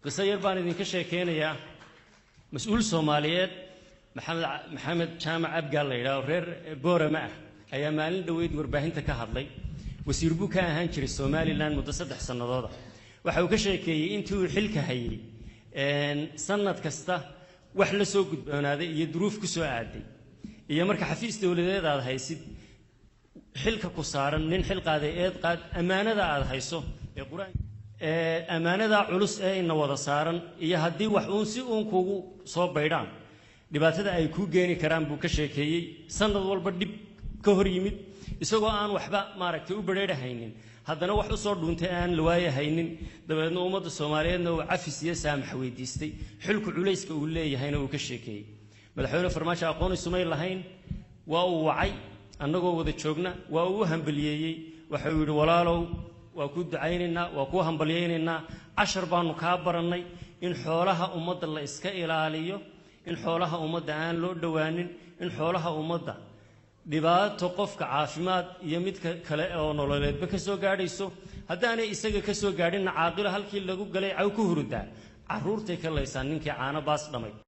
قصير بان إذن كشيكينيا مسؤول سوماليات محمد جامع أبقال ليلا ورير بورا معه أيام مالين دويد ورباهين تكهرلي وسيربو كان هانشري الصومالي لان متصدح سنة ضاضة وحاو كشيكي انتو الحلكة هاي سنة كسته وحلا سوق هذا يدروف كسو عادي يا مركا حفيز دولديد هذا هيسيد حلكة قصارا نين حلقة هذا ايد قاد أمانة هذا هيسو القرآن أمانة علوس إن وضع صارن يهدي وحونسي أنكو صوب بيران دبعت هذا أيكو جاني كرام بوكشيكي سنة والبدي كهريمد isagoo aan waxba maaragtay u bareer haynin haddana wax u soo dhuuntay aan lawaaye haynin dabeedna ummadda Soomaaliyeedna uu cafis iyo saamax weydiistay xilku culayska uu leeyahayna uu ka sheekeeyay madaxweyne farmaajo aqoon isumay lahayn waa uu wacay annagoo wada joogna waa uu hambalyeeyay waxa uu yiri walaalow waa ku ducaynaynaa waa ku hambalyeeynaynaa 10 baanu ka barannay in xoolaha ummadda la iska ilaaliyo in xoolaha ummadda aan loo dhawaanin in xoolaha ummadda dhibaato qofka caafimaad iyo mid kale oo nololeedba ka soo gaadhayso haddaanay isaga ka soo gaadhin caaqilo halkii lagu galay caw ku hurdaa caruurtay ka leeysan ninkii caana baas dhamay